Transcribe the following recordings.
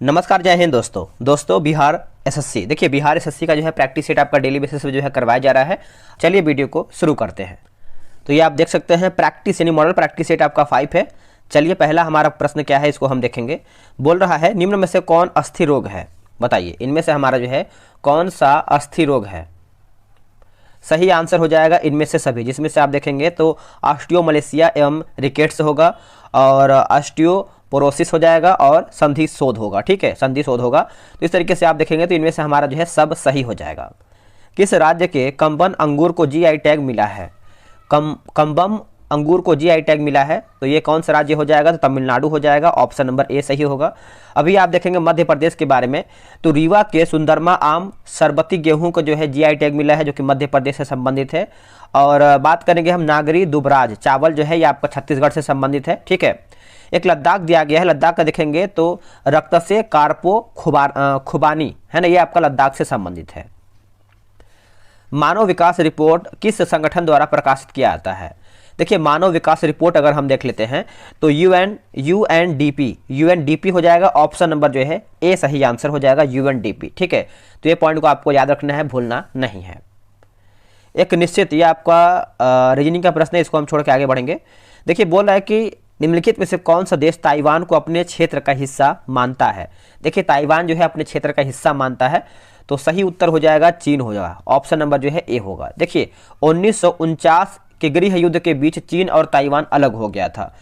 नमस्कार, जय हिंद दोस्तों बिहार एसएससी। देखिए, बिहार एसएससी का जो है प्रैक्टिस सेट आपका डेली बेसिस पे जो है करवाया जा रहा है। चलिए वीडियो को शुरू करते हैं। तो ये आप देख सकते हैं प्रैक्टिस यानी मॉडल प्रैक्टिस सेट आपका 5 है। चलिए पहला हमारा प्रश्न क्या है, इसको हम देखेंगे। बोल रहा है निम्न में से कौन अस्थिर रोग है, बताइए इनमें से हमारा जो है कौन सा अस्थिर रोग है। सही आंसर हो जाएगा इनमें से सभी, जिसमें से आप देखेंगे तो ऑस्टियोमलेशिया एवं रिकेट्स होगा और ऑस्टियोपोरोसिस हो जाएगा और संधि शोध होगा। ठीक है, संधि शोध होगा। तो इस तरीके से आप देखेंगे तो इनमें से हमारा जो है सब सही हो जाएगा। किस राज्य के कम्बन अंगूर को जीआई टैग मिला है? कम्बम अंगूर को जीआई टैग मिला है, तो ये कौन सा राज्य हो जाएगा? तो तमिलनाडु हो जाएगा। ऑप्शन नंबर ए सही होगा। अभी आप देखेंगे मध्य प्रदेश के बारे में, तो रीवा के सुंदरमा आम शरबती गेहूं को जो है जीआई टैग मिला है, जो कि मध्य प्रदेश से संबंधित है। और बात करेंगे हम नागरी दुबराज चावल जो है, ये आपका छत्तीसगढ़ से संबंधित है। ठीक है, एक लद्दाख दिया गया है। लद्दाख का देखेंगे तो रक्त से कार्पो खुबानी है ना, ये आपका लद्दाख से संबंधित है। मानव विकास रिपोर्ट किस संगठन द्वारा प्रकाशित किया जाता है? देखिए, मानव विकास रिपोर्ट अगर हम देख लेते हैं तो यूएनडीपी हो जाएगा। ऑप्शन नंबर जो है ए सही आंसर हो जाएगा, यूएनडीपी। ठीक है, तो ये पॉइंट को आपको याद रखना है, भूलना नहीं है। एक निश्चित, ये आपका रीजनिंग का प्रश्न है, इसको हम छोड़ के आगे बढ़ेंगे। देखिए, बोल रहा है कि निम्नलिखित में से कौन सा देश ताइवान को अपने क्षेत्र का हिस्सा मानता है? देखिए, ताइवान जो है अपने क्षेत्र का हिस्सा मानता है, तो सही उत्तर हो जाएगा चीन हो जाएगा। ऑप्शन नंबर जो है ए होगा। देखिए, 1949 के गृह युद्ध के बीच चीन और ताइवान अलग हो गया था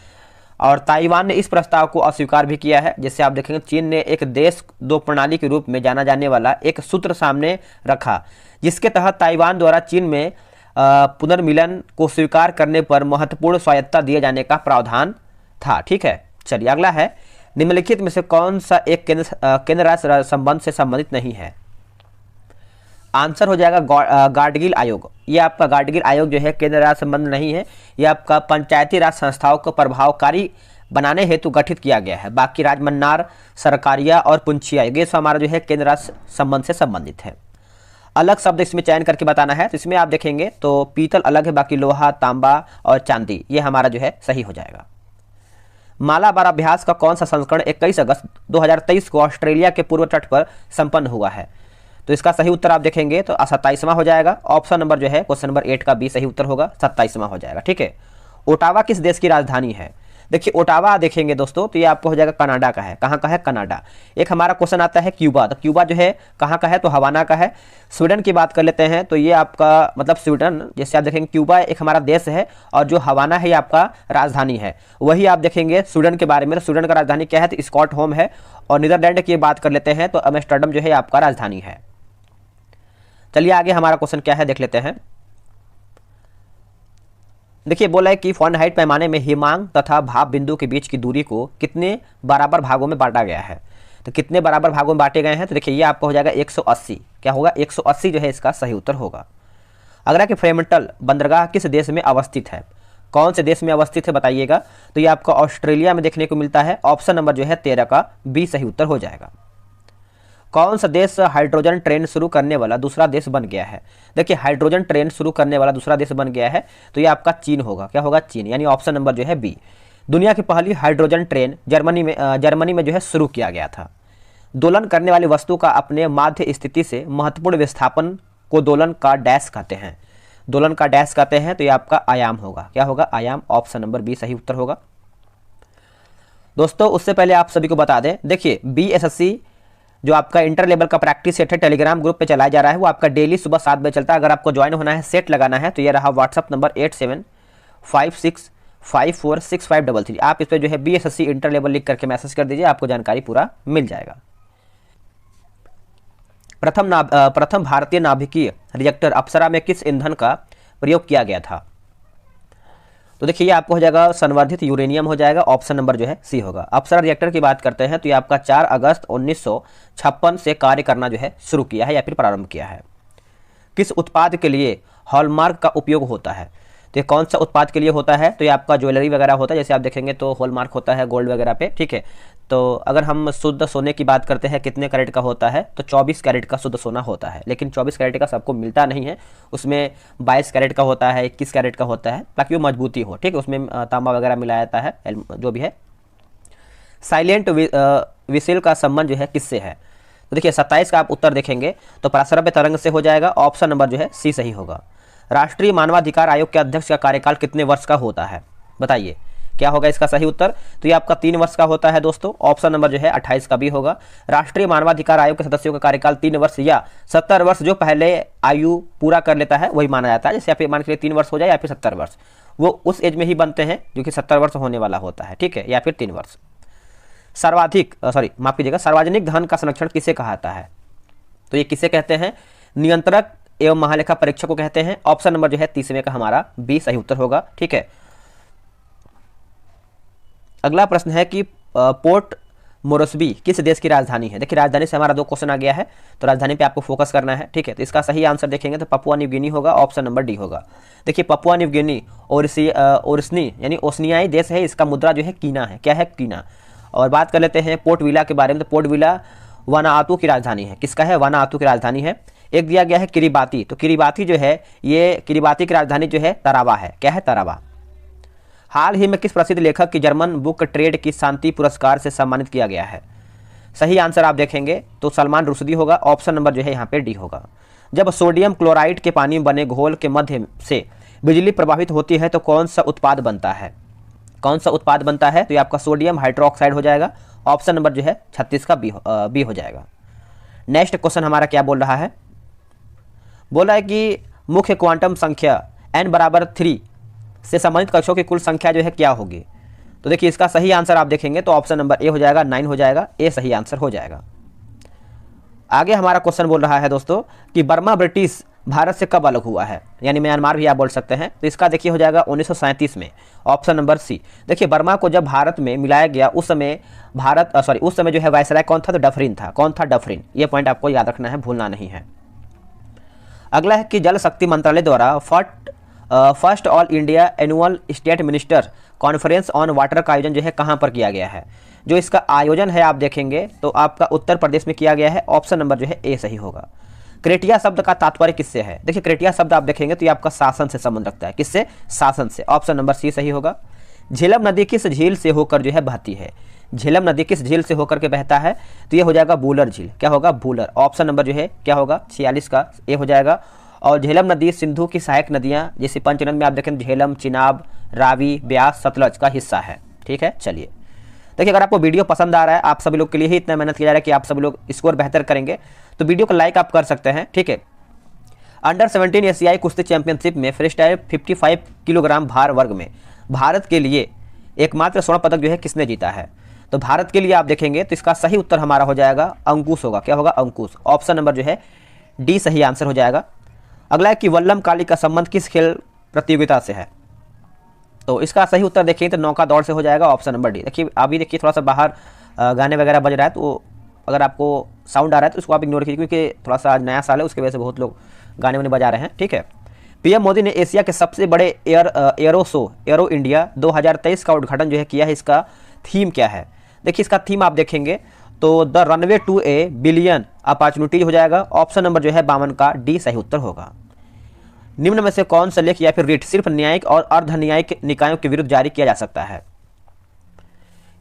और ताइवान ने इस प्रस्ताव को अस्वीकार भी किया है। जैसे आप देखेंगे चीन ने एक देश दो प्रणाली के रूप में जाना जाने वाला एक सूत्र सामने रखा, जिसके तहत ताइवान द्वारा चीन में पुनर्मिलन को स्वीकार करने पर महत्वपूर्ण स्वायत्तता दिए जाने का प्रावधान था। ठीक है, चलिए अगला है, निम्नलिखित में से कौन सा एक केंद्र राष्ट्र संबंध से संबंधित नहीं है? आंसर हो जाएगा गाडगिल आयोग। ये आपका गाडगिल आयोग जो है केंद्र राज्य संबंध नहीं है, ये आपका पंचायती राज संस्थाओं को प्रभावकारी बनाने हेतु गठित किया गया है। बाकी राजमन्नार, सरकारिया और पुंछिया ये सब हमारा जो है केंद्र राज्य संबंध से संबंधित है। अलग शब्द इसमें चयन करके बताना है, तो इसमें आप देखेंगे तो पीतल अलग है, बाकी लोहा, तांबा और चांदी ये हमारा जो है सही हो जाएगा। मालाबार अभ्यास का कौन सा संस्करण 21 अगस्त 2023 को ऑस्ट्रेलिया के पूर्व तट पर संपन्न हुआ है? तो इसका सही उत्तर आप देखेंगे तो 27वां हो जाएगा। ऑप्शन नंबर जो है क्वेश्चन नंबर 8 का बी सही उत्तर होगा, 27वां हो जाएगा। ठीक है, ओटावा किस देश की राजधानी है? देखिए, ओटावा देखेंगे दोस्तों तो ये आपको हो जाएगा कनाडा का है। कहाँ का है? कनाडा। एक हमारा क्वेश्चन आता है क्यूबा, तो क्यूबा जो है कहाँ का है? तो हवाना का है। स्वीडन की बात कर लेते हैं तो ये आपका मतलब स्वीडन, जैसे आप देखेंगे क्यूबा एक हमारा देश है और जो हवाना है ये आपका राजधानी है। वही आप देखेंगे स्वीडन के बारे में, तो स्वीडन का राजधानी क्या है? तो स्कॉटहोम है। और नीदरलैंड की बात कर लेते हैं तो एम्स्टर्डम जो है आपका राजधानी है। चलिए आगे हमारा क्वेश्चन क्या है देख लेते हैं। देखिए, बोला है कि फ़ारेनहाइट पैमाने में हिमांक तथा भाप बिंदु के बीच की दूरी को कितने बराबर भागों में बांटा गया है? तो कितने बराबर भागों में बांटे गए हैं? तो देखिए ये आपका हो जाएगा 180। क्या होगा? 180 जो है इसका सही उत्तर होगा। अगला कि फ्रेमंटल बंदरगाह किस देश में अवस्थित है? कौन से देश में अवस्थित है बताइएगा? तो ये आपका ऑस्ट्रेलिया में देखने को मिलता है। ऑप्शन नंबर जो है 13 का बी सही उत्तर हो जाएगा। कौन सा देश हाइड्रोजन ट्रेन शुरू करने वाला दूसरा देश बन गया है? देखिए, हाइड्रोजन ट्रेन शुरू करने वाला दूसरा देश बन गया है, तो ये आपका चीन होगा। क्या होगा? चीन, यानी ऑप्शन नंबर जो है बी। दुनिया की पहली हाइड्रोजन ट्रेन जर्मनी में जो है शुरू किया गया था। दोलन करने वाली वस्तु का अपने माध्य स्थिति से महत्वपूर्ण विस्थापन को दोलन का डैश कहते हैं। दोलन का डैश कहते हैं, तो ये आपका आयाम होगा। क्या होगा? आयाम। ऑप्शन नंबर बी सही उत्तर होगा। दोस्तों, उससे पहले आप सभी को बता दें, देखिए BSSC जो आपका इंटर लेवल का प्रैक्टिस सेट है टेलीग्राम ग्रुप पे चलाया जा रहा है, वो आपका डेली सुबह 7 बजे चलता है। अगर आपको ज्वाइन होना है, सेट लगाना है, तो ये रहा व्हाट्सअप नंबर 8756546533। आप इस पर जो है BSSC इंटर लेवल लिख करके मैसेज कर दीजिए, आपको जानकारी पूरा मिल जाएगा। प्रथम भारतीय नाभिकीय रिएक्टर अप्सरा में किस ईंधन का प्रयोग किया गया था? तो देखिए, ये आपको हो जाएगा संवर्धित यूरेनियम हो जाएगा। ऑप्शन नंबर जो है सी होगा। अप्सरा रिएक्टर की बात करते हैं तो ये आपका 4 अगस्त 1956 से कार्य करना जो है शुरू किया है या फिर प्रारंभ किया है। किस उत्पाद के लिए हॉलमार्क का उपयोग होता है? तो ये कौन सा उत्पाद के लिए होता है? तो ये आपका ज्वेलरी वगैरह होता है, जैसे आप देखेंगे तो हॉलमार्क होता है गोल्ड वगैरह पे। ठीक है, तो अगर हम शुद्ध सोने की बात करते हैं कितने कैरेट का होता है? तो 24 कैरेट का शुद्ध सोना होता है, लेकिन 24 कैरेट का सबको मिलता नहीं है। उसमें 22 कैरेट का होता है, 21 कैरेट का होता है, ताकि वो मजबूती हो। ठीक है, उसमें तांबा वगैरह मिलाया जाता है, जो भी है। साइलेंट विसेल का संबंध जो है किससे है? तो देखिए 27 का आप उत्तर देखेंगे तो पराश्रव्य तरंग से हो जाएगा। ऑप्शन नंबर जो है सी सही होगा। राष्ट्रीय मानवाधिकार आयोग के अध्यक्ष का कार्यकाल कितने वर्ष का होता है? बताइए क्या होगा इसका सही उत्तर? तो ये आपका 3 वर्ष का होता है दोस्तों। ऑप्शन नंबर जो है 28 का भी होगा। राष्ट्रीय मानवाधिकार आयोग के सदस्यों का कार्यकाल 3 वर्ष या 70 वर्ष, जो पहले आयु पूरा कर लेता है वही माना जाता है। जैसे आप मान के लिए 3 वर्ष हो जाए या फिर 70 वर्ष, वो उस एज में ही बनते हैं जो कि 70 वर्ष होने वाला होता है, ठीक है, या फिर 3 वर्ष। सार्वजनिक धन का संरक्षण किसे कहता है? तो ये किसे कहते हैं? नियंत्रक एवं महालेखा परीक्षक को कहते हैं। ऑप्शन नंबर जो है 30वें का हमारा बी सही उत्तर होगा, ठीक है। अगला प्रश्न है कि पोर्ट मोरस्बी किस देश की राजधानी है? देखिए राजधानी से हमारा 2 क्वेश्चन आ गया है, तो राजधानी पे आपको फोकस करना है, ठीक है। तो इसका सही आंसर देखेंगे तो पपुआ न्यू गिनी होगा। ऑप्शन नंबर डी होगा। देखिए पपुआ न्यू गिनी ओरिस्नी यानी ओसनियाई देश है। इसका मुद्रा जो है कीना है। क्या है? कीना। और बात कर लेते हैं पोर्ट विला के बारे में। तो पोर्ट विला वानाआतू की राजधानी है। किसका है? वानाआतू की राजधानी है। एक दिया गया है किरिबाती। तो किरिबाती जो है, ये किरिबाती की राजधानी जो है तरावा है। क्या है? तरावा। हाल ही में किस प्रसिद्ध लेखक की जर्मन बुक ट्रेड की शांति पुरस्कार से सम्मानित किया गया है? सही आंसर आप देखेंगे तो सलमान रुश्दी होगा। ऑप्शन नंबर जो है यहाँ पे डी होगा। जब सोडियम क्लोराइड के पानी में बने घोल के मध्य से बिजली प्रभावित होती है तो कौन सा उत्पाद बनता है? कौन सा उत्पाद बनता है? तो ये आपका सोडियम हाइड्रोक्साइड हो जाएगा। ऑप्शन नंबर जो है 36 का बी हो जाएगा। नेक्स्ट क्वेश्चन हमारा क्या बोल रहा है? बोला है कि मुख्य क्वांटम संख्या n बराबर 3 से संबंधित कक्षों की कुल संख्या जो है क्या होगी? तो देखिए इसका सही आंसर आप देखेंगे तो ऑप्शन नंबर ए हो जाएगा, 9 हो जाएगा। ए सही आंसर हो जाएगा। आगे हमारा क्वेश्चन बोल रहा है दोस्तों कि बर्मा ब्रिटिश भारत से कब अलग हुआ है? यानी म्यांमार भी आप बोल सकते हैं। तो इसका देखिए हो जाएगा 1937 में। Option number C. देखिए बर्मा को जब भारत में मिलाया गया उस समय उस समय जो है वायसराय कौन था? तो डफरिन था। कौन था? डफरिन। ये पॉइंट आपको याद रखना है, भूलना नहीं है। अगला है कि जल शक्ति मंत्रालय द्वारा first all India annual state minister conference on water का आयोजन जो है कहाँ पर किया गया है? जो इसका आयोजन है आप देखेंगे तो आपका उत्तर प्रदेश में किया गया है। ऑप्शन नंबर जो है ए सही होगा। क्रेटिया शब्द का तात्पर्य किससे है? देखिए क्रेटिया शब्द आप देखेंगे तो ये आपका शासन से संबंध रखता है। किससे? शासन से। ऑप्शन नंबर सी सही होगा। झेलम नदी किस झील से होकर जो है बहती है? झेलम नदी किस झील से होकर के बहता है? तो ये हो जाएगा बूलर झील। क्या होगा? बूलर। ऑप्शन नंबर जो है क्या होगा? 46 का ए हो जाएगा। और झेलम नदी सिंधु की सहायक नदियाँ जैसे पंचनद में आप देखें झेलम, चिनाब, रावी, ब्यास, सतलज का हिस्सा है, ठीक है। चलिए देखिए अगर आपको वीडियो पसंद आ रहा है, आप सभी लोग के लिए ही इतना मेहनत किया जा रहा है कि आप सभी लोग स्कोर बेहतर करेंगे, तो वीडियो को लाइक आप कर सकते हैं, ठीक है। अंडर 17 एशियाई कुश्ती चैंपियनशिप में फ्री स्टाइल 55 किलोग्राम भार वर्ग में भारत के लिए एकमात्र स्वर्ण पदक जो है किसने जीता है? तो भारत के लिए आप देखेंगे तो इसका सही उत्तर हमारा हो जाएगा अंकुश होगा। क्या होगा? अंकुश। ऑप्शन नंबर जो है डी सही आंसर हो जाएगा। अगला है कि वल्लम काली का संबंध किस खेल प्रतियोगिता से है? तो इसका सही उत्तर देखिए तो नौका दौड़ से हो जाएगा। Option number D. देखिए अभी देखिए थोड़ा सा बाहर गाने वगैरह बज रहा है, तो अगर आपको साउंड आ रहा है तो उसको आप इग्नोर कीजिए, क्योंकि थोड़ा सा आज नया साल है, उसकी वजह से बहुत लोग गाने वाने बजा रहे हैं, ठीक है। पीएम मोदी ने एशिया के सबसे बड़े एरो इंडिया 2023 का उद्घाटन जो है किया है। इसका थीम क्या है? देखिए इसका थीम आप देखेंगे तो the runway to a billion opportunities हो जाएगा। ऑप्शन नंबर जो है 52 का डी सही उत्तर होगा। निम्न में से कौन सा लेख या फिर रिट सिर्फ न्यायिक और अर्ध न्यायिक निकायों के विरुद्ध जारी किया जा सकता है?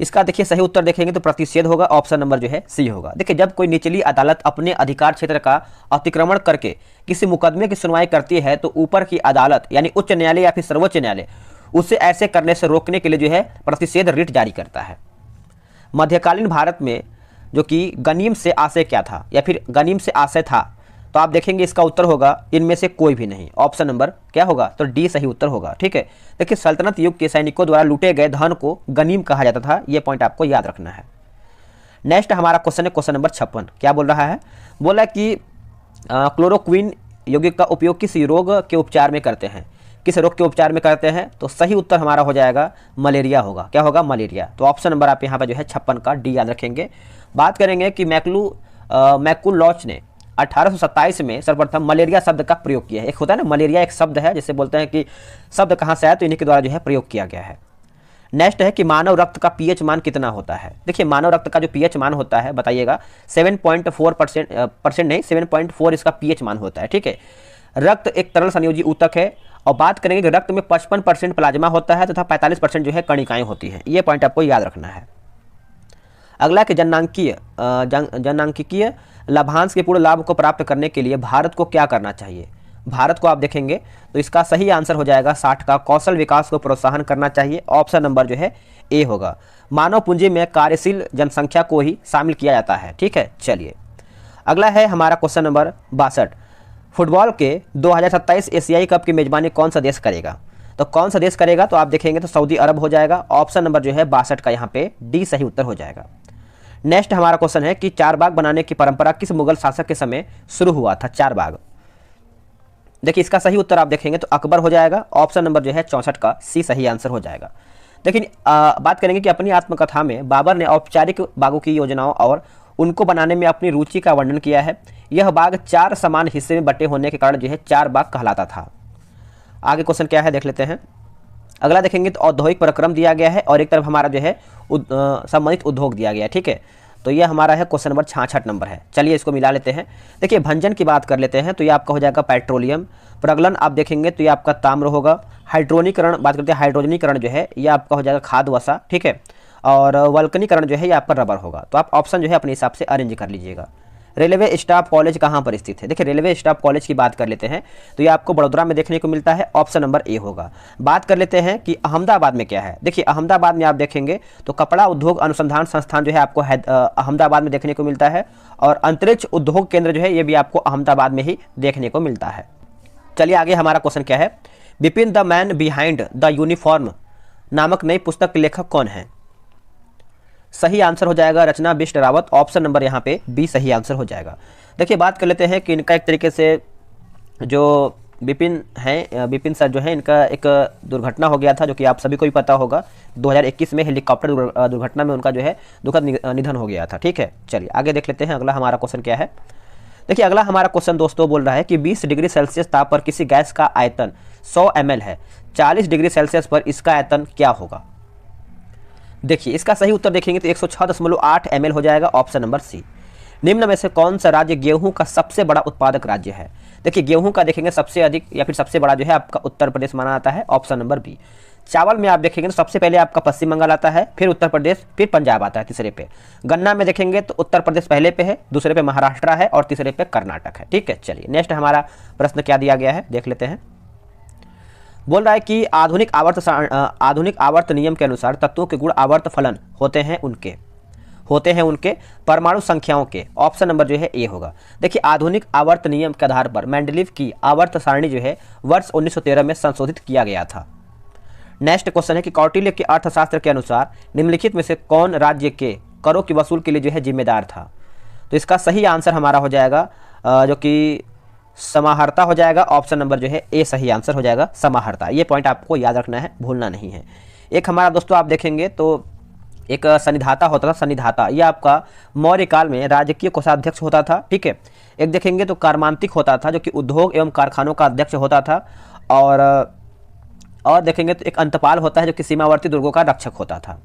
इसका देखिए सही उत्तर देखेंगे तो प्रतिषेध होगा। ऑप्शन नंबर जो है सी होगा। देखिए जब कोई निचली अदालत अपने अधिकार क्षेत्र का अतिक्रमण करके किसी मुकदमे की सुनवाई करती है तो ऊपर की अदालत यानी उच्च न्यायालय या फिर सर्वोच्च न्यायालय उसे ऐसे करने से रोकने के लिए जो है प्रतिषेध रिट जारी करता है। मध्यकालीन भारत में जो कि गनीम से आशय क्या था या फिर गनीम से आशय था? तो आप देखेंगे इसका उत्तर होगा इनमें से कोई भी नहीं। ऑप्शन नंबर क्या होगा? तो डी सही उत्तर होगा, ठीक है। देखिए सल्तनत युग के सैनिकों द्वारा लूटे गए धन को गनीम कहा जाता था। यह पॉइंट आपको याद रखना है। नेक्स्ट हमारा क्वेश्चन है क्वेश्चन नंबर 56। क्या बोल रहा है? बोला कि क्लोरोक्विन यौगिक का उपयोग किस रोग के उपचार में करते हैं? किस रोग के उपचार में करते हैं? तो सही उत्तर हमारा हो जाएगा मलेरिया होगा। क्या होगा? मलेरिया। तो ऑप्शन नंबर आप यहाँ पर जो है 56 का डी याद रखेंगे। बात करेंगे कि मैकुलॉच ने 1827 में सर्वप्रथम मलेरिया शब्द का प्रयोग किया है। एक होता है ना मलेरिया, एक शब्द है जिसे बोलते हैं कि शब्द कहाँ से आया, तो इन्हीं के द्वारा जो है प्रयोग किया गया है। नेक्स्ट है कि मानव रक्त का पीएच मान कितना होता है? देखिए मानव रक्त का जो पीएच मान होता है बताइएगा 7.4% नहीं 7.4 इसका पीएच मान होता है, ठीक है। रक्त एक तरल संयोजी ऊतक है। और बात करेंगे कि रक्त में 55% प्लाज्मा होता है तथा 45% जो है कणिकाएं होती हैं। ये पॉइंट आपको याद रखना है। अगला कि जनांकीय लाभांश के पूर्ण लाभ को प्राप्त करने के लिए भारत को क्या करना चाहिए। भारत को आप देखेंगे तो इसका सही आंसर हो जाएगा 60 का कौशल विकास को प्रोत्साहन करना चाहिए। ऑप्शन नंबर जो है ए होगा। मानव पूंजी में कार्यशील जनसंख्या को ही शामिल किया जाता है। ठीक है, चलिए अगला है हमारा क्वेश्चन नंबर 62। फुटबॉल के 2027 एशियाई कप की मेजबानी कौन सा देश करेगा। तो कौन सा देश करेगा, तो आप देखेंगे तो सऊदी अरब हो जाएगा। ऑप्शन नंबर जो है 62 का यहाँ पे डी सही उत्तर हो जाएगा। नेक्स्ट हमारा क्वेश्चन है कि चारबाग बनाने की परंपरा किस मुगल शासक के समय शुरू हुआ था। चारबाग, देखिए इसका सही उत्तर आप देखेंगे तो अकबर हो जाएगा। ऑप्शन नंबर जो है 64 का सी सही आंसर हो जाएगा। लेकिन बात करेंगे कि अपनी आत्मकथा में बाबर ने औपचारिक बागों की योजनाओं और उनको बनाने में अपनी रुचि का वर्णन किया है। यह बाग 4 समान हिस्से में बटे होने के कारण जो है चारबाग कहलाता था। आगे क्वेश्चन क्या है देख लेते हैं। अगला देखेंगे तो औद्योगिक प्रक्रम दिया गया है और एक तरफ हमारा जो है संबंधित उद्योग दिया गया है। ठीक है, तो ये हमारा है क्वेश्चन नंबर 66 नंबर है। चलिए इसको मिला लेते हैं। देखिए भंजन की बात कर लेते हैं तो ये आपका हो जाएगा पेट्रोलियम। प्रगलन आप देखेंगे तो ये आपका ताम्र होगा। हाइड्रोनीकरण बात करते हैं, हाइड्रोजनीकरण जो है ये आपका हो जाएगा खाद वसा। ठीक है, और वल्कनीकरण जो है ये आपका रबर होगा। तो आप ऑप्शन जो है अपने हिसाब से अरेंज कर लीजिएगा। रेलवे स्टाफ कॉलेज कहाँ पर स्थित है। देखिए रेलवे स्टाफ कॉलेज की बात कर लेते हैं तो ये आपको बड़ोदरा में देखने को मिलता है। ऑप्शन नंबर ए होगा। बात कर लेते हैं कि अहमदाबाद में क्या है। देखिए अहमदाबाद में आप देखेंगे तो कपड़ा उद्योग अनुसंधान संस्थान जो है आपको अहमदाबाद में देखने को मिलता है और अंतरिक्ष उद्योग केंद्र जो है ये भी आपको अहमदाबाद में ही देखने को मिलता है। चलिए आगे हमारा क्वेश्चन क्या है। Bipin the man behind the uniform नामक नई पुस्तक के लेखक कौन है। सही आंसर हो जाएगा रचना बिष्ट रावत। ऑप्शन नंबर यहाँ पे बी सही आंसर हो जाएगा। देखिए बात कर लेते हैं कि इनका एक तरीके से जो बिपिन हैं, बिपिन सर जो है इनका एक दुर्घटना हो गया था जो कि आप सभी को ही पता होगा। 2021 में हेलीकॉप्टर दुर्घटना में उनका जो है दुखद निधन हो गया था। ठीक है, चलिए आगे देख लेते हैं अगला हमारा क्वेश्चन क्या है। देखिए अगला हमारा क्वेश्चन दोस्तों बोल रहा है कि 20 डिग्री सेल्सियस ताप पर किसी गैस का आयतन 100 ml है। 40 डिग्री सेल्सियस पर इसका आयतन क्या होगा। देखिए इसका सही उत्तर देखेंगे तो 106.8 ml हो जाएगा। Option number C. निम्न में से कौन सा राज्य गेहूं का सबसे बड़ा उत्पादक राज्य है। देखिए गेहूं का देखेंगे सबसे अधिक या फिर सबसे बड़ा जो है आपका उत्तर प्रदेश माना जाता है। Option number B. चावल में आप देखेंगे तो सबसे पहले आपका पश्चिम बंगाल आता है, फिर उत्तर प्रदेश, फिर पंजाब आता है तीसरे पे। गन्ना में देखेंगे तो उत्तर प्रदेश पहले पे है, दूसरे पे महाराष्ट्र है और तीसरे पे कर्नाटक है। ठीक है, चलिए नेक्स्ट हमारा प्रश्न क्या दिया गया है देख लेते हैं। बोल रहा है कि आधुनिक आवर्त नियम के अनुसार तत्वों के गुण आवर्त फलन होते हैं उनके परमाणु संख्याओं के। ऑप्शन नंबर जो है ए होगा। देखिए आधुनिक आवर्त नियम के आधार पर मेंडलीव की आवर्त सारणी जो है वर्ष 1913 में संशोधित किया गया था। नेक्स्ट क्वेश्चन है कि कौटिल्य के अर्थशास्त्र के अनुसार निम्नलिखित में से कौन राज्य के करों की वसूल के लिए जो है जिम्मेदार था। तो इसका सही आंसर हमारा हो जाएगा जो कि समाहर्ता हो जाएगा। ऑप्शन नंबर जो है ए सही आंसर हो जाएगा समाहर्ता। ये पॉइंट आपको याद रखना है, भूलना नहीं है। एक हमारा दोस्तों आप देखेंगे तो एक सन्निधाता होता था। सन्निधाता ये आपका मौर्य काल में राजकीय कोषाध्यक्ष होता था। ठीक है, एक देखेंगे तो कार्मांतिक होता था जो कि उद्योग एवं कारखानों का अध्यक्ष होता था। और देखेंगे तो एक अंतपाल होता है जो कि सीमावर्ती दुर्गों का रक्षक होता था।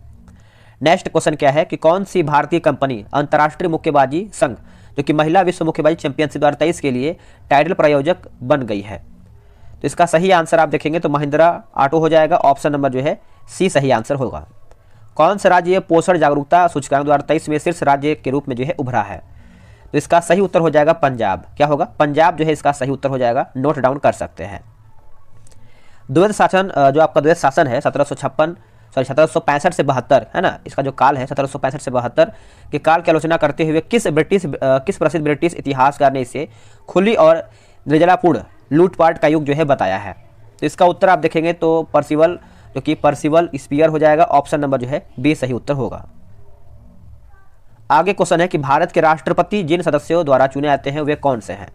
नेक्स्ट क्वेश्चन क्या है कि कौन सी भारतीय कंपनी अंतर्राष्ट्रीय मुक्केबाजी संघ जो कि महिला विश्व मुक्केबाजी चैंपियनशिप 2023 के लिए टाइटल प्रायोजक बन गई है। तो इसका सही आंसर आप देखेंगे तो महिंद्रा ऑटो हो जाएगा। ऑप्शन नंबर जो है सी सही आंसर होगा। कौन सा राज्य पोषण जागरूकता सूचकांक 2023 में शीर्ष राज्य के रूप में जो है उभरा है। तो इसका सही उत्तर हो जाएगा पंजाब। क्या होगा, पंजाब जो है इसका सही उत्तर हो जाएगा। नोट डाउन कर सकते हैं। द्वैध शासन जो आपका द्वैध शासन है 1765 से 72 है ना, इसका जो काल है 1765 से 72 के काल की आलोचना करते हुए किस प्रसिद्ध ब्रिटिश इतिहासकार ने इसे खुली और निर्जलापूर्ण लूटपाट का युग जो है बताया है। तो इसका उत्तर आप देखेंगे तो पर्सिवल स्पीयर हो जाएगा। ऑप्शन नंबर जो है बी सही उत्तर होगा। आगे क्वेश्चन है कि भारत के राष्ट्रपति जिन सदस्यों द्वारा चुने जाते हैं वे कौन से हैं।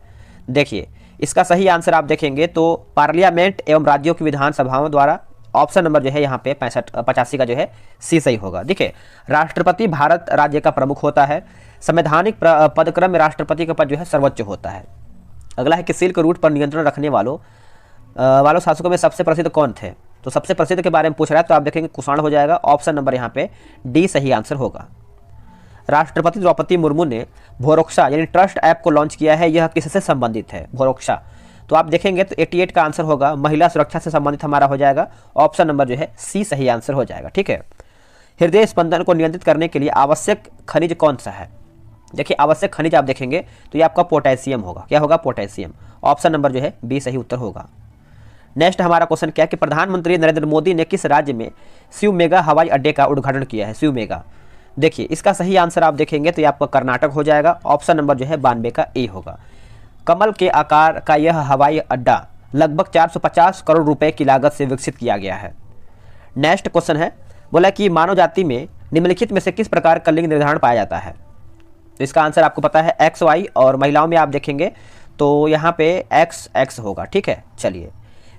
देखिए इसका सही आंसर आप देखेंगे तो पार्लियामेंट एवं राज्यों की विधानसभाओं द्वारा। ऑप्शन नंबर जो है यहाँ पे 85 का जो है सी सही होगा। देखिए राष्ट्रपति भारत राज्य का प्रमुख होता है। संवैधानिक पदक्रम में राष्ट्रपति का पद जो है सर्वोच्च होता है। अगला है कि सिल्क रूट पर नियंत्रण रखने वालों शासकों में सबसे प्रसिद्ध कौन थे। तो सबसे प्रसिद्ध के बारे में पूछ रहा है तो आप देखेंगे कुषाण हो जाएगा। ऑप्शन नंबर यहाँ पे डी सही आंसर होगा। राष्ट्रपति द्रौपदी मुर्मू ने भोरोक्षा यानी ट्रस्ट ऐप को लॉन्च किया है, यह किससे संबंधित है भोरोक्षा। तो आप देखेंगे तो 88 का आंसर होगा, महिला सुरक्षा से संबंधित हमारा हो जाएगा। ऑप्शन नंबर जो है सी सही आंसर हो जाएगा। ठीक है, हृदय स्पंदन को नियंत्रित करने के लिए आवश्यक खनिज कौन सा है? देखिए आवश्यक खनिज आप देखेंगे तो ये आपका पोटेशियम होगा। क्या होगा? पोटेशियम। ऑप्शन नंबर जो है बी सही उत्तर होगा। नेक्स्ट हमारा क्वेश्चन क्या है कि प्रधानमंत्री नरेंद्र मोदी ने किस राज्य में शिवमेगा हवाई अड्डे का उद्घाटन किया है? शिवमेगा। देखिए इसका सही आंसर आप देखेंगे तो ये आपका कर्नाटक हो जाएगा। ऑप्शन नंबर जो है 92 का ए होगा। कमल के आकार का यह हवाई अड्डा लगभग 450 करोड़ रुपए की लागत से विकसित किया गया है। नेक्स्ट क्वेश्चन है, बोला कि मानव जाति में निम्नलिखित में से किस प्रकार का लिंग निर्धारण पाया जाता है? तो इसका आंसर आपको पता है एक्स वाई, और महिलाओं में आप देखेंगे तो यहाँ पे एक्स एक्स होगा। ठीक है, चलिए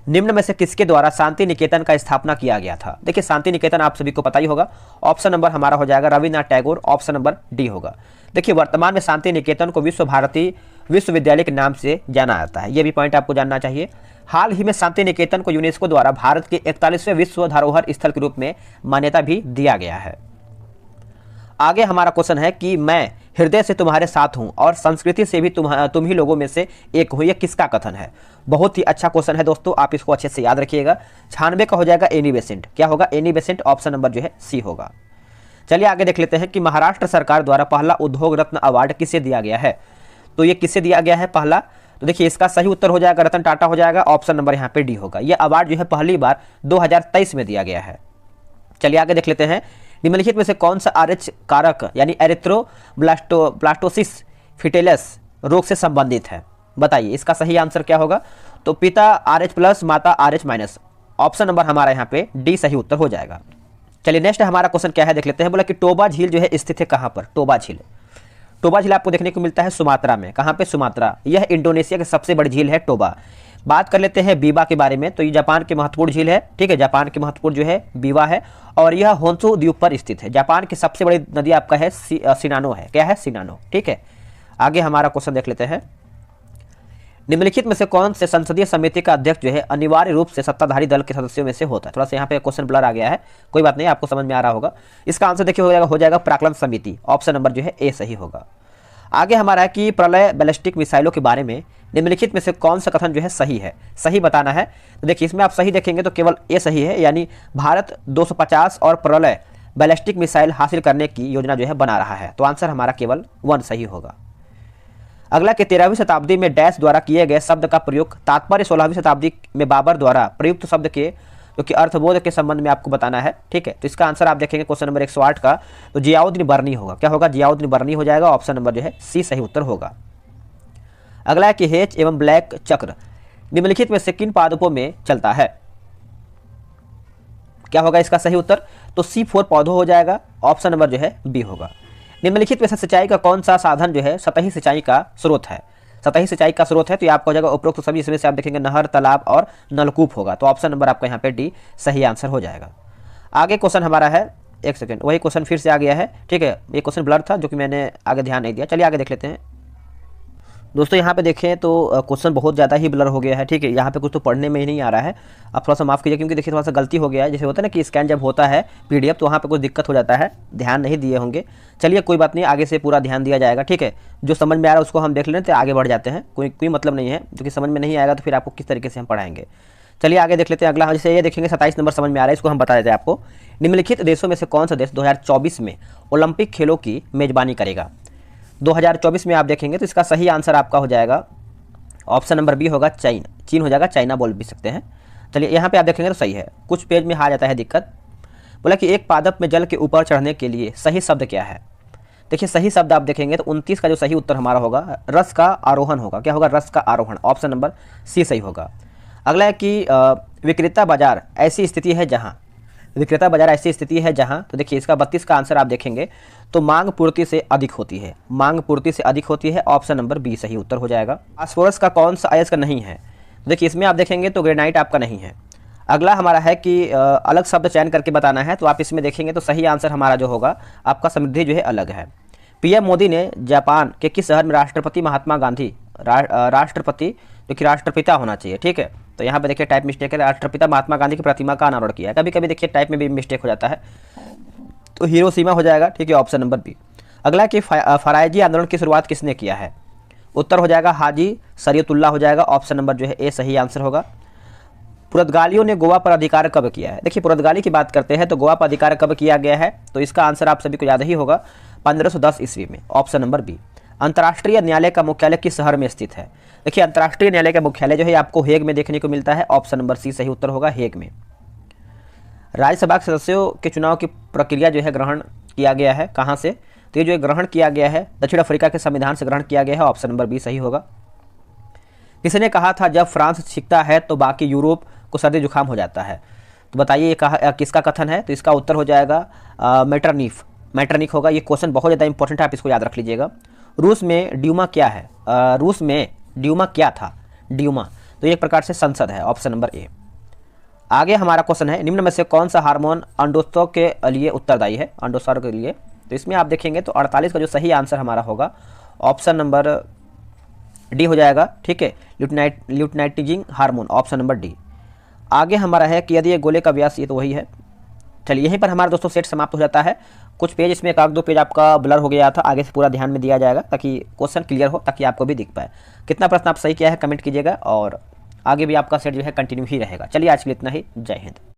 निम्न में से किसके द्वारा शांति निकेतन का स्थापना किया गया था? देखिए शांति निकेतन आप सभी को पता ही होगा। ऑप्शन नंबर हमारा हो जाएगा Rabindranath Tagore. Option number D होगा। देखिए वर्तमान में शांति निकेतन को विश्व भारती विश्वविद्यालय के नाम से जाना जाता है, यह भी पॉइंट आपको जानना चाहिए। हाल ही में शांति निकेतन को यूनेस्को द्वारा भारत के 41वें विश्व धरोहर स्थल के रूप में मान्यता भी दिया गया है। आगे हमारा क्वेश्चन है कि मैं हृदय से तुम्हारे साथ हूं और संस्कृति से भी तुम ही लोगों में से एक हूं, यह किसका कथन है? बहुत ही अच्छा क्वेश्चन है दोस्तों, आप इसको अच्छे से याद रखिएगा। 96 का हो जाएगा एनी बेसेंट। क्या होगा? Annie Besant. ऑप्शन नंबर जो है सी होगा। चलिए आगे देख लेते हैं कि महाराष्ट्र सरकार द्वारा पहला उद्योग रत्न अवार्ड किसे दिया गया है? तो ये किसे दिया गया है पहला? तो देखिए इसका सही उत्तर हो जाएगा रतन टाटा हो जाएगा। ऑप्शन नंबर यहाँ पे डी होगा। यह अवार्ड जो है पहली बार 2023 में दिया गया है। चलिए आगे देख लेते हैं, निम्नलिखित में से कौन सा आरएच कारक यानी एरिथ्रोब्लास्टोसिस फिटेलस रोग से संबंधित है? बताइए इसका सही आंसर क्या होगा? तो पिता RH+, माता RH-। ऑप्शन नंबर हमारा यहाँ पे डी सही उत्तर हो जाएगा। चलिए नेक्स्ट हमारा क्वेश्चन क्या है देख लेते हैं। बोला कि टोबा झील जो है स्थित है कहाँ पर? टोबा झील। टोबा झील आपको देखने को मिलता है सुमात्रा में। कहाँ पे? सुमात्रा। यह इंडोनेशिया की सबसे बड़ी झील है टोबा। बात कर लेते हैं बीवा के बारे में, तो ये जापान की महत्वपूर्ण झील है। ठीक है, जापान की महत्वपूर्ण जो है बीवा है, और यह होन्शु द्वीप पर स्थित है। जापान की सबसे बड़ी नदी आपका है सिनानो है। क्या है? सिनानो। ठीक है, आगे हमारा क्वेश्चन देख लेते हैं, निम्नलिखित में से कौन से संसदीय समिति का अध्यक्ष जो है अनिवार्य रूप से सत्ताधारी दल के सदस्यों में से होता है? थोड़ा सा यहाँ पे क्वेश्चन ब्लर आ गया है, कोई बात नहीं, आपको समझ में आ रहा होगा। इसका आंसर देखिए हो जाएगा प्राक्कलन समिति। ऑप्शन नंबर जो है ए सही होगा। आगे हमारा है कि प्रलय बैलिस्टिक मिसाइलों के बारे में निम्नलिखित में से कौन सा कथन जो है सही है? सही बताना है। तो देखिए इसमें आप सही देखेंगे तो केवल ए सही है, यानी भारत 250 और प्रलय बैलिस्टिक मिसाइल हासिल करने की योजना जो है बना रहा है। तो आंसर हमारा केवल 1 सही होगा। अगला कि 13वीं शताब्दी में डैश द्वारा किए गए शब्द का प्रयोग तात्पर्य 16वीं शताब्दी में बाबर द्वारा प्रयुक्त शब्द के जो कि अर्थबोध के संबंध में आपको बताना है। ठीक है, तो इसका आंसर आप देखेंगे क्वेश्चन नंबर 108 का, तो जियाउद्दीन बर्नी होगा। क्या होगा? जियाउद्दीन बर्नी हो जाएगा। ऑप्शन नंबर जो है सी सही उत्तर होगा। अगला है कि हेच एवं ब्लैक चक्र निम्नलिखित में से किन पादपों में चलता है? क्या होगा इसका सही उत्तर? तो C4 पौधों हो जाएगा। ऑप्शन नंबर जो है बी होगा। निम्नलिखित में से सिंचाई का कौन सा साधन जो है सतही सिंचाई का स्रोत है? सतही सिंचाई का स्रोत है तो ये आपको हो जाएगा उपरोक्त सभी, इसमें से आप देखेंगे नहर, तालाब और नलकूप होगा। तो ऑप्शन नंबर आपका यहाँ पे डी सही आंसर हो जाएगा। आगे क्वेश्चन हमारा है, एक सेकंड, वही क्वेश्चन फिर से आ गया है। ठीक है, ये क्वेश्चन ब्लर था जो कि मैंने आगे ध्यान नहीं दिया। चलिए आगे देख लेते हैं दोस्तों। यहाँ पे देखें तो क्वेश्चन बहुत ज़्यादा ही ब्लर हो गया है। ठीक है, यहाँ पे कुछ तो पढ़ने में ही नहीं आ रहा है, आप थोड़ा सा माफ़ कीजिए, क्योंकि देखिए थोड़ा सा गलती हो गया है। जैसे होता है ना कि स्कैन जब होता है PDF तो वहाँ पे कुछ दिक्कत हो जाता है, ध्यान नहीं दिए होंगे। चलिए कोई बात नहीं, आगे से पूरा ध्यान दिया जाएगा। ठीक है, जो समझ में आ रहा है उसको हम देख लेते हैं, आगे बढ़ जाते हैं। कोई मतलब नहीं है, जो कि समझ में नहीं आएगा तो फिर आपको किस तरीके से हम पढ़ाएंगे। चलिए आगे देख लेते हैं अगला। जैसे ये देखेंगे 27 नंबर समझ में आ रहा है, इसको हम बता देते हैं आपको। निम्नलिखित देशों में से कौन सा देश 2024 में ओलंपिक खेलों की मेजबानी करेगा? 2024 में आप देखेंगे तो इसका सही आंसर आपका हो जाएगा ऑप्शन नंबर बी होगा चीन हो जाएगा, चाइना बोल भी सकते हैं। चलिए यहाँ पे आप देखेंगे तो सही है, कुछ पेज में आ जाता है दिक्कत। बोला कि एक पादप में जल के ऊपर चढ़ने के लिए सही शब्द क्या है? देखिए सही शब्द आप देखेंगे तो 29 का जो सही उत्तर हमारा होगा रस का आरोहण होगा। क्या होगा? रस का आरोहण। ऑप्शन नंबर सी सही होगा। अगला है कि विक्रेता बाजार ऐसी स्थिति है जहाँ, विक्रेता बाजार ऐसी स्थिति है जहाँ, तो देखिए इसका 32 का आंसर आप देखेंगे तो मांग पूर्ति से अधिक होती है। मांग पूर्ति से अधिक होती है। ऑप्शन नंबर बी सही उत्तर हो जाएगा। फास्फोरस का कौन सा अयस्क नहीं है? देखिए इसमें आप देखेंगे तो ग्रेनाइट आपका नहीं है। अगला हमारा है कि अलग शब्द चयन करके बताना है, तो आप इसमें देखेंगे तो सही आंसर हमारा जो होगा आपका समृद्धि जो है अलग है। PM मोदी ने जापान के किस शहर में राष्ट्रपति महात्मा गांधी राष्ट्रपति जो कि राष्ट्रपिता होना चाहिए, ठीक है, तो यहाँ पे देखिए टाइप मिस्टेक है, राष्ट्रपिता महात्मा गांधी की प्रतिमा का अनावरण किया है। कभी कभी देखिए टाइप में भी मिस्टेक हो जाता है, तो हिरोशिमा हो जाएगा। ठीक है, ऑप्शन नंबर बी। अगला कि फरायजी आंदोलन की शुरुआत किसने किया है? उत्तर हो जाएगा हाजी शरीयतुल्लाह हो जाएगा। ऑप्शन नंबर जो है ए सही आंसर होगा। पुर्तगालियों ने गोवा पर अधिकार कब किया है? देखिए पुर्तगाली की बात करते हैं तो गोवा पर अधिकार कब किया गया है, तो इसका आंसर आप सभी को याद ही होगा 1510 ईस्वी में, ऑप्शन नंबर बी। अंतर्राष्ट्रीय न्यायालय का मुख्यालय किस शहर में स्थित है? देखिए अंतर्राष्ट्रीय न्यायालय का मुख्यालय जो है आपको हेग में देखने को मिलता है, ऑप्शन नंबर सी सही उत्तर होगा, हेग में। राज्यसभा के सदस्यों के चुनाव की प्रक्रिया जो है ग्रहण किया गया है कहाँ से? तो ये जो ग्रहण किया गया है दक्षिण अफ्रीका के संविधान से ग्रहण किया गया है, ऑप्शन नंबर बी सही होगा। किसने कहा था जब फ्रांस छिपता है तो बाकी यूरोप को सर्दी जुकाम हो जाता है? तो बताइए ये किसका कथन है? तो इसका उत्तर हो जाएगा मैटरनिख होगा। ये क्वेश्चन बहुत ज़्यादा इंपॉर्टेंट है, आप इसको याद रख लीजिएगा। रूस में ड्यूमा क्या है? रूस में ड्यूमा क्या था? ड्यूमा तो एक प्रकार से संसद है, ऑप्शन नंबर ए। आगे हमारा क्वेश्चन है निम्न में से कौन सा हार्मोन अंडोत्सव के लिए उत्तरदायी है? अंडोत्सव के लिए तो इसमें आप देखेंगे तो 48 का जो सही आंसर हमारा होगा ऑप्शन नंबर डी हो जाएगा, ठीक है, luteinizing hormone, option number D. आगे हमारा है कि यदि ये गोले का व्यास, ये तो वही है। चलिए यहीं पर हमारा दोस्तों सेट समाप्त हो जाता है। कुछ पेज इसमें एक आध दो पेज आपका ब्लर हो गया था, आगे से पूरा ध्यान में दिया जाएगा ताकि क्वेश्चन क्लियर हो, ताकि आपको भी दिख पाए। कितना प्रश्न आप सही किया है कमेंट कीजिएगा, और आगे भी आपका सेट जो है कंटिन्यू ही रहेगा। चलिए आज के लिए इतना ही, जय हिंद।